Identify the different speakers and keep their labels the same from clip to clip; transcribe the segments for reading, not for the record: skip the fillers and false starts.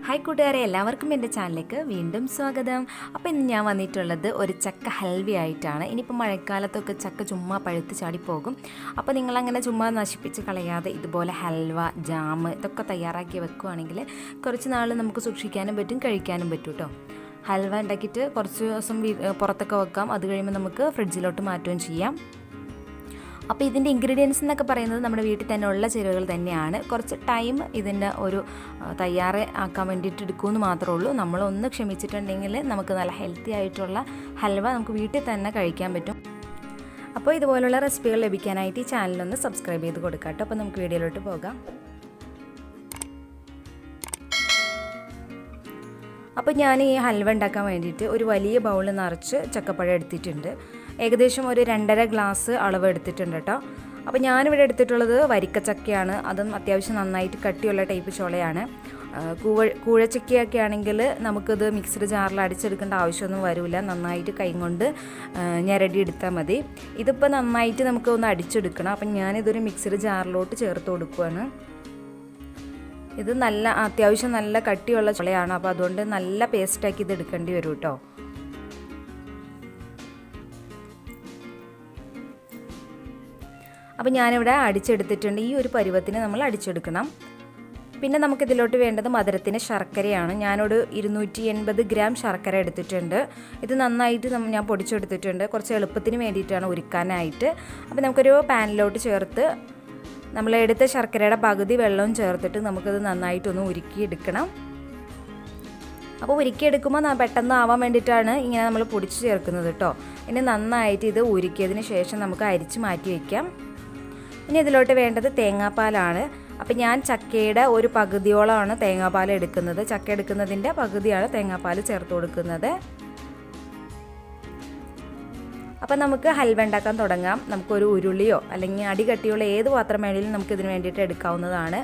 Speaker 1: Hi കൂട്ടുകാരെ, എല്ലാവർക്കും എൻ്റെ ചാനലിലേക്ക് വീണ്ടും സ്വാഗതം. അപ്പോൾ ഇന്ന് ഞാൻ വന്നിട്ടുള്ളത് ഒരു ചക്ക ഹൽവ ആയിട്ടാണ്. ഇനിയിപ്പോൾ മഴക്കാലത്തൊക്കെ ചക്ക ചുമ്മാ പഴുത്ത് ചാടിപ്പോകും. അപ്പോൾ നിങ്ങളങ്ങനെ ചുമ്മാ നശിപ്പിച്ച് കളയാതെ ഇതുപോലെ ഹൽവ, ജാം ഇതൊക്കെ തയ്യാറാക്കി വെക്കുകയാണെങ്കിൽ കുറച്ച് നാൾ നമുക്ക് സൂക്ഷിക്കാനും പറ്റും, കഴിക്കാനും പറ്റും കേട്ടോ. ഹൽവ ഉണ്ടാക്കിയിട്ട് കുറച്ച് ദിവസം പുറത്തൊക്കെ വെക്കാം. അത് കഴിയുമ്പോൾ നമുക്ക് ഫ്രിഡ്ജിലോട്ട് മാറ്റുകയും ചെയ്യാം. അപ്പോൾ ഇതിൻ്റെ ഇൻഗ്രീഡിയൻസ് എന്നൊക്കെ പറയുന്നത് നമ്മുടെ വീട്ടിൽ തന്നെ ഉള്ള ചേരുവകൾ തന്നെയാണ്. കുറച്ച് ടൈം ഇതിൻ്റെ ഒരു തയ്യാറാക്കാൻ വേണ്ടിയിട്ട് എടുക്കുമെന്ന് മാത്രമേ ഉള്ളൂ. നമ്മളൊന്ന് ക്ഷമിച്ചിട്ടുണ്ടെങ്കിൽ നമുക്ക് നല്ല ഹെൽത്തി ആയിട്ടുള്ള ഹൽവ നമുക്ക് വീട്ടിൽ തന്നെ കഴിക്കാൻ പറ്റും. അപ്പോൾ ഇതുപോലുള്ള റെസിപ്പികൾ ലഭിക്കാനായിട്ട് ഈ ചാനലൊന്ന് സബ്സ്ക്രൈബ് ചെയ്ത് കൊടുക്കാം കേട്ടോ. അപ്പോൾ നമുക്ക് വീഡിയോയിലോട്ട് പോകാം. അപ്പോൾ ഞാൻ ഈ ഹൽവ ഉണ്ടാക്കാൻ വേണ്ടിയിട്ട് ഒരു വലിയ ബൗളിൽ നിറച്ച് ചക്കപ്പഴം എടുത്തിട്ടുണ്ട്. ഏകദേശം ഒരു 2.5 ഗ്ലാസ് അളവ് എടുത്തിട്ടുണ്ട് കേട്ടോ. അപ്പോൾ ഞാനിവിടെ എടുത്തിട്ടുള്ളത് വരിക്കച്ചക്കയാണ്. അതും അത്യാവശ്യം നന്നായിട്ട് കട്ടിയുള്ള ടൈപ്പ് ചുളയാണ്. കൂഴച്ചക്കയൊക്കെ ആണെങ്കിൽ നമുക്കിത് മിക്സഡ് ജാറിൽ അടിച്ചെടുക്കേണ്ട ആവശ്യമൊന്നും വരില്ല. നന്നായിട്ട് കൈ കൊണ്ട് ഞെരടി എടുത്താൽ മതി. ഇതിപ്പോൾ നന്നായിട്ട് നമുക്ക് ഒന്ന് അടിച്ചെടുക്കണം. അപ്പം ഞാനിതൊരു മിക്സഡ് ജാറിലോട്ട് ചേർത്ത് കൊടുക്കുകയാണ്. ഇത് അത്യാവശ്യം നല്ല കട്ടിയുള്ള ചുളയാണ്. അപ്പോൾ അതുകൊണ്ട് നല്ല പേസ്റ്റാക്കി ഇത് എടുക്കേണ്ടി വരും കേട്ടോ. അപ്പോൾ ഞാനിവിടെ അടിച്ചെടുത്തിട്ടുണ്ട്. ഈ ഒരു പരുവത്തിന് നമ്മൾ അടിച്ചെടുക്കണം. പിന്നെ നമുക്കിതിലോട്ട് വേണ്ടത് മധുരത്തിന് ശർക്കരയാണ്. ഞാനൊരു 280 ഗ്രാം ശർക്കര എടുത്തിട്ടുണ്ട്. ഇത് നന്നായിട്ട് ഞാൻ പൊടിച്ചെടുത്തിട്ടുണ്ട്. കുറച്ച് എളുപ്പത്തിന് വേണ്ടിയിട്ടാണ് ഉരുക്കാനായിട്ട്. അപ്പോൾ നമുക്കൊരു പാനിലോട്ട് ചേർത്ത് നമ്മൾ എടുത്ത ശർക്കരയുടെ പകുതി വെള്ളവും ചേർത്തിട്ട് നമുക്കത് നന്നായിട്ടൊന്ന് ഉരുക്കിയെടുക്കണം. അപ്പോൾ ഉരുക്കിയെടുക്കുമ്പോൾ പെട്ടെന്ന് ആവാൻ വേണ്ടിയിട്ടാണ് ഇങ്ങനെ നമ്മൾ പൊടിച്ച് ചേർക്കുന്നത് കേട്ടോ. ഇനി നന്നായിട്ട് ഇത് ഉരുക്കിയതിന് ശേഷം നമുക്ക് അരിച്ച് മാറ്റി വയ്ക്കാം. ഇനി ഇതിലോട്ട് വേണ്ടത് തേങ്ങാപ്പാലാണ്. അപ്പോൾ ഞാൻ ചക്കയുടെ ഒരു പകുതിയോളമാണ് തേങ്ങാപ്പാൽ എടുക്കുന്നത്. ചക്ക എടുക്കുന്നതിൻ്റെ പകുതിയാണ് തേങ്ങാപ്പാൽ ചേർത്ത് കൊടുക്കുന്നത്. അപ്പം നമുക്ക് ഹൽവ ഉണ്ടാക്കാൻ തുടങ്ങാം. നമുക്കൊരു ഉരുളിയോ അല്ലെങ്കിൽ അടി കട്ടിയുള്ള ഏത് പാത്രം വേണമെങ്കിലും നമുക്കിതിന് വേണ്ടിയിട്ട് എടുക്കാവുന്നതാണ്.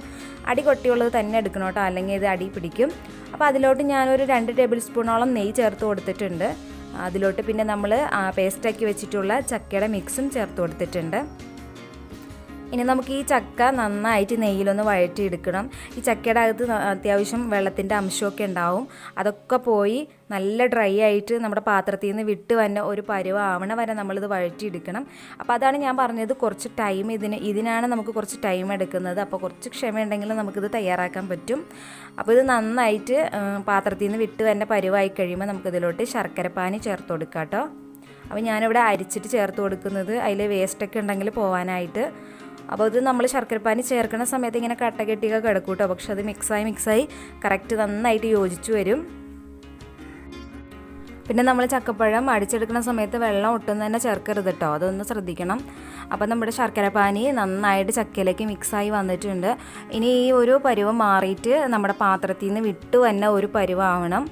Speaker 1: അടി കട്ടിയുള്ളത് തന്നെ എടുക്കണം കേട്ടോ, അല്ലെങ്കിൽ ഇത് അടി പിടിക്കും. അപ്പോൾ അതിലോട്ട് ഞാനൊരു 2 ടേബിൾ സ്പൂണോളം നെയ്യ് ചേർത്ത് കൊടുത്തിട്ടുണ്ട്. അതിലോട്ട് പിന്നെ നമ്മൾ പേസ്റ്റാക്കി വെച്ചിട്ടുള്ള ചക്കയുടെ മിക്സും ചേർത്ത് കൊടുത്തിട്ടുണ്ട്. ഇനി നമുക്ക് ഈ ചക്ക നന്നായിട്ട് നെയ്യിലൊന്ന് വഴറ്റിയെടുക്കണം. ഈ ചക്കയുടെ അകത്ത് അത്യാവശ്യം വെള്ളത്തിൻ്റെ അംശമൊക്കെ ഉണ്ടാവും. അതൊക്കെ പോയി നല്ല ഡ്രൈ ആയിട്ട് നമ്മുടെ പാത്രത്തിൽ നിന്ന് വിട്ട് വന്ന ഒരു പരുവാവണ വരെ നമ്മളിത് വഴറ്റിയെടുക്കണം. അപ്പോൾ അതാണ് ഞാൻ പറഞ്ഞത്, കുറച്ച് ടൈം ഇതിനാണ് നമുക്ക് കുറച്ച് ടൈം എടുക്കുന്നത്. അപ്പോൾ കുറച്ച് ക്ഷമയുണ്ടെങ്കിൽ നമുക്കിത് തയ്യാറാക്കാൻ പറ്റും. അപ്പോൾ ഇത് നന്നായിട്ട് പാത്രത്തിൽ നിന്ന് വിട്ട് വന്ന പരുവായി കഴിയുമ്പോൾ നമുക്കിതിലോട്ട് ശർക്കരപ്പാനി ചേർത്ത് കൊടുക്കാം കേട്ടോ. അപ്പോൾ ഞാനിവിടെ അരിച്ചിട്ട് ചേർത്ത് കൊടുക്കുന്നത് അതിൽ വേസ്റ്റൊക്കെ ഉണ്ടെങ്കിൽ പോകാനായിട്ട്. അപ്പോൾ ഇത് നമ്മൾ ശർക്കരപ്പാനി ചേർക്കുന്ന സമയത്ത് ഇങ്ങനെ കട്ട കെട്ടിയൊക്കെ കിടക്കും കേട്ടോ. പക്ഷെ അത് മിക്സായി കറക്റ്റ് നന്നായിട്ട് യോജിച്ച് വരും. പിന്നെ നമ്മൾ ചക്കപ്പഴം അടിച്ചെടുക്കുന്ന സമയത്ത് വെള്ളം ഒട്ടും തന്നെ ചേർക്കരുത് കേട്ടോ, അതൊന്ന് ശ്രദ്ധിക്കണം. അപ്പോൾ നമ്മുടെ ശർക്കരപ്പാനി നന്നായിട്ട് ചക്കയിലേക്ക് മിക്സായി വന്നിട്ടുണ്ട്. ഇനി ഈ ഒരു പരുവം മാറിയിട്ട് നമ്മുടെ പാത്രത്തിൽ നിന്ന് വിട്ട് വന്ന ഒരു പരുവാവണം.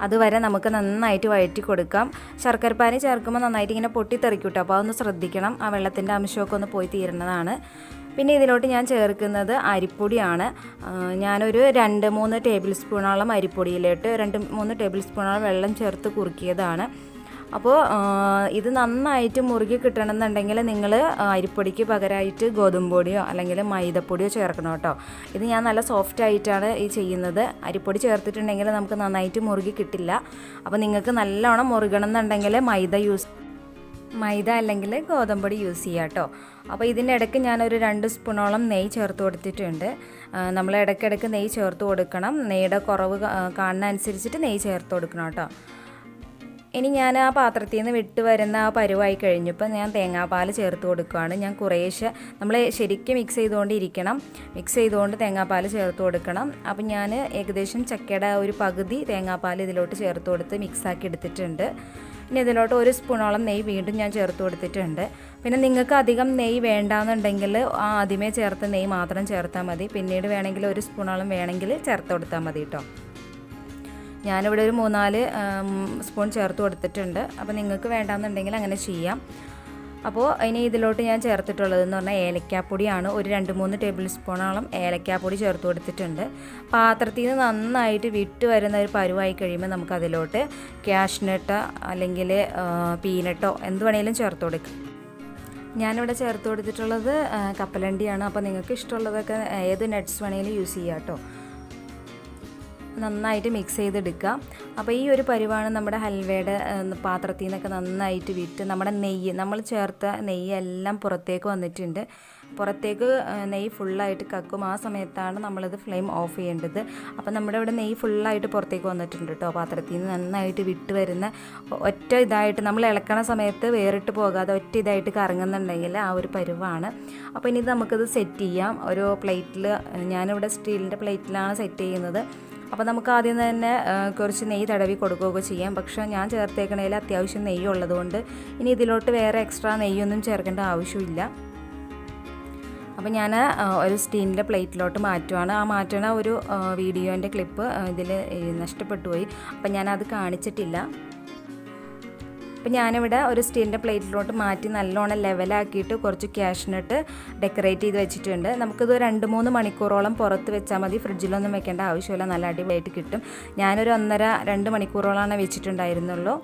Speaker 1: അതുവരെ നമുക്ക് നന്നായിട്ട് വഴറ്റി കൊടുക്കാം. ശർക്കരപ്പാനി ചേർക്കുമ്പോൾ നന്നായിട്ട് ഇങ്ങനെ പൊട്ടിത്തെറിക്കും കേട്ടോ. അപ്പോൾ അതൊന്ന് ശ്രദ്ധിക്കണം. ആ വെള്ളത്തിൻ്റെ അംശമൊക്കെ ഒന്ന് പോയി തീരുന്നതാണ്. പിന്നെ ഇതിലോട്ട് ഞാൻ ചേർക്കുന്നത് അരിപ്പൊടിയാണ്. ഞാനൊരു 2-3 ടേബിൾ സ്പൂണോളം അരിപ്പൊടിയിലോട്ട് 2-3 ടേബിൾ സ്പൂണോളം വെള്ളം ചേർത്ത് കുറുക്കിയതാണ്. അപ്പോൾ ഇത് നന്നായിട്ട് മുറുകി കിട്ടണമെന്നുണ്ടെങ്കിൽ നിങ്ങൾ അരിപ്പൊടിക്ക് പകരമായിട്ട് ഗോതമ്പ് പൊടിയോ അല്ലെങ്കിൽ മൈദപ്പൊടിയോ ചേർക്കണം കേട്ടോ. ഇത് ഞാൻ നല്ല സോഫ്റ്റ് ആയിട്ടാണ് ഈ ചെയ്യുന്നത്. അരിപ്പൊടി ചേർത്തിട്ടുണ്ടെങ്കിൽ നമുക്ക് നന്നായിട്ട് മുറുകി കിട്ടില്ല. അപ്പോൾ നിങ്ങൾക്ക് നല്ലോണം മുറുകണം എന്നുണ്ടെങ്കിൽ മൈദ അല്ലെങ്കിൽ ഗോതമ്പൊടി യൂസ് ചെയ്യാം കേട്ടോ. അപ്പോൾ ഇതിൻ്റെ ഇടയ്ക്ക് ഞാനൊരു 2 സ്പൂണോളം നെയ്യ് ചേർത്ത് കൊടുത്തിട്ടുണ്ട്. നമ്മൾ ഇടയ്ക്കിടയ്ക്ക് നെയ്യ് ചേർത്ത് കൊടുക്കണം. നെയ്യുടെ കുറവ് കാണുന്ന അനുസരിച്ചിട്ട് നെയ്യ് ചേർത്ത് കൊടുക്കണം കേട്ടോ. ഇനി ഞാൻ ആ പാത്രത്തിൽ നിന്ന് വിട്ട് വരുന്ന ആ പരുവായി കഴിഞ്ഞപ്പോൾ ഞാൻ തേങ്ങാപ്പാൽ ചേർത്ത് കൊടുക്കുകയാണ്. ഞാൻ കുറേശ്ശെ നമ്മൾ ശരിക്കും മിക്സ് ചെയ്തുകൊണ്ട് തേങ്ങാപ്പാൽ ചേർത്ത് കൊടുക്കണം. അപ്പം ഞാൻ ഏകദേശം ചക്കയുടെ ഒരു പകുതി തേങ്ങാപ്പാൽ ഇതിലോട്ട് ചേർത്ത് കൊടുത്ത് മിക്സാക്കി എടുത്തിട്ടുണ്ട്. ഇനി ഇതിലോട്ട് 1 സ്പൂണോളം നെയ്യ് വീണ്ടും ഞാൻ ചേർത്ത് കൊടുത്തിട്ടുണ്ട്. പിന്നെ നിങ്ങൾക്ക് അധികം നെയ്യ് വേണ്ടാന്നുണ്ടെങ്കിൽ ആദ്യമേ ചേർത്ത നെയ്യ് മാത്രം ചേർത്താൽ മതി. പിന്നീട് വേണമെങ്കിൽ 1 സ്പൂണോളം വേണമെങ്കിൽ ചേർത്ത് കൊടുത്താൽ മതി കേട്ടോ. ഞാനിവിടെ ഒരു 3-4 സ്പൂൺ ചേർത്ത് കൊടുത്തിട്ടുണ്ട്. അപ്പോൾ നിങ്ങൾക്ക് വേണ്ടാന്നുണ്ടെങ്കിൽ അങ്ങനെ ചെയ്യാം. അപ്പോൾ ഇനി ഇതിലോട്ട് ഞാൻ ചേർത്തിട്ടുള്ളതെന്ന് പറഞ്ഞാൽ ഏലക്കാപ്പൊടിയാണ്. ഒരു 2-3 ടേബിൾ സ്പൂണോളം ഏലക്കാപ്പൊടി ചേർത്ത് കൊടുത്തിട്ടുണ്ട്. പാത്രത്തിൽ നിന്ന് നന്നായിട്ട് വിട്ട് വരുന്ന ഒരു പരുവായി കഴിയുമ്പോൾ നമുക്കതിലോട്ട് ക്യാഷ്നട്ടോ അല്ലെങ്കിൽ പീനട്ടോ എന്ത് വേണമെങ്കിലും ചേർത്ത് കൊടുക്കാം. ഞാനിവിടെ ചേർത്ത് കൊടുത്തിട്ടുള്ളത് കപ്പലണ്ടിയാണ്. അപ്പോൾ നിങ്ങൾക്ക് ഇഷ്ടമുള്ളതൊക്കെ ഏത് നട്ട്സ് വേണമെങ്കിലും യൂസ് ചെയ്യാം കേട്ടോ. നന്നായിട്ട് മിക്സ് ചെയ്തെടുക്കുക. അപ്പോൾ ഈ ഒരു പരിവാണ് നമ്മുടെ ഹൽവയുടെ പാത്രത്തിൽ നിന്നൊക്കെ നന്നായിട്ട് വിട്ട് നമ്മുടെ നെയ്യ് നമ്മൾ ചേർത്ത നെയ്യെല്ലാം പുറത്തേക്ക് വന്നിട്ടുണ്ട്. പുറത്തേക്ക് നെയ്യ് ഫുള്ളായിട്ട് കക്കും. ആ സമയത്താണ് നമ്മളിത് ഫ്ലെയിം ഓഫ് ചെയ്യേണ്ടത്. അപ്പോൾ നമ്മുടെ ഇവിടെ നെയ്യ് ഫുള്ളായിട്ട് പുറത്തേക്ക് വന്നിട്ടുണ്ട് കേട്ടോ. പാത്രത്തിൽ നിന്ന് നന്നായിട്ട് വിട്ട് വരുന്ന ഒറ്റ ഇതായിട്ട് നമ്മൾ ഇളക്കണ സമയത്ത് വേറിട്ട് പോകാതെ ഒറ്റ ഇതായിട്ട് കറങ്ങുന്നുണ്ടെങ്കിൽ ആ ഒരു പരുവാണ്. അപ്പോൾ ഇനി നമുക്കിത് സെറ്റ് ചെയ്യാം. ഒരു പ്ലേറ്റിൽ, ഞാനിവിടെ സ്റ്റീലിൻ്റെ പ്ലേറ്റിലാണ് സെറ്റ് ചെയ്യുന്നത്. അപ്പോൾ നമുക്ക് ആദ്യം തന്നെ കുറച്ച് നെയ്യ് തടവി കൊടുക്കുകയൊക്കെ ചെയ്യാം. പക്ഷേ ഞാൻ ചേർത്തേക്കണതിൽ അത്യാവശ്യം നെയ്യ് ഉള്ളതുകൊണ്ട് ഇനി ഇതിലോട്ട് വേറെ എക്സ്ട്രാ നെയ്യൊന്നും ചേർക്കേണ്ട ആവശ്യമില്ല. അപ്പോൾ ഞാൻ ഒരു സ്റ്റീലിൻ്റെ പ്ലേറ്റിലോട്ട് മാറ്റുവാണ്. ആ മാറ്റണ ഒരു വീഡിയോൻ്റെ ക്ലിപ്പ് ഇതിൽ നഷ്ടപ്പെട്ടു പോയി. അപ്പോൾ ഞാനത് കാണിച്ചിട്ടില്ല. അപ്പോൾ ഞാനിവിടെ ഒരു സ്റ്റീലിൻ്റെ പ്ലേറ്റിലോട്ട് മാറ്റി നല്ലോണം ലെവലാക്കിയിട്ട് കുറച്ച് ക്യാഷ്നട്ട് ഡെക്കറേറ്റ് ചെയ്ത് വെച്ചിട്ടുണ്ട്. നമുക്കിത് 2-3 മണിക്കൂറോളം പുറത്ത് വെച്ചാൽ മതി. ഫ്രിഡ്ജിലൊന്നും വെക്കേണ്ട ആവശ്യമില്ല. നല്ല അടിപൊളിയായിട്ട് കിട്ടും. ഞാനൊരു 1.5-2 മണിക്കൂറോളമാണ് വെച്ചിട്ടുണ്ടായിരുന്നുള്ളൂ.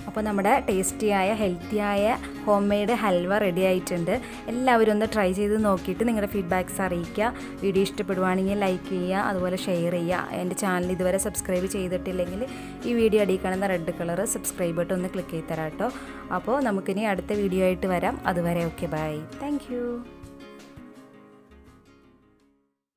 Speaker 1: അപ്പോൾ നമ്മുടെ ടേസ്റ്റിയായ ഹെൽത്തിയായ ഹോം മെയ്ഡ് ഹൽവ റെഡി ആയിട്ടുണ്ട്. എല്ലാവരും ഒന്ന് ട്രൈ ചെയ്ത് നോക്കിയിട്ട് നിങ്ങളുടെ ഫീഡ്ബാക്ക്സ് അറിയിക്കുക. വീഡിയോ ഇഷ്ടപ്പെടുവാണെങ്കിൽ ലൈക്ക് ചെയ്യുക, അതുപോലെ ഷെയർ ചെയ്യുക. എൻ്റെ ചാനൽ ഇതുവരെ സബ്സ്ക്രൈബ് ചെയ്തിട്ടില്ലെങ്കിൽ ഈ വീഡിയോ അടിയിൽ കാണുന്ന റെഡ് കളർ സബ്സ്ക്രൈബ് ബട്ടൺ ഒന്ന് ക്ലിക്ക് ചെയ്ത് തരാം കേട്ടോ. അപ്പോൾ നമുക്കിനി അടുത്ത വീഡിയോ ആയിട്ട് വരാം. അതുവരെ ഓക്കെ, ബൈ, താങ്ക് യു.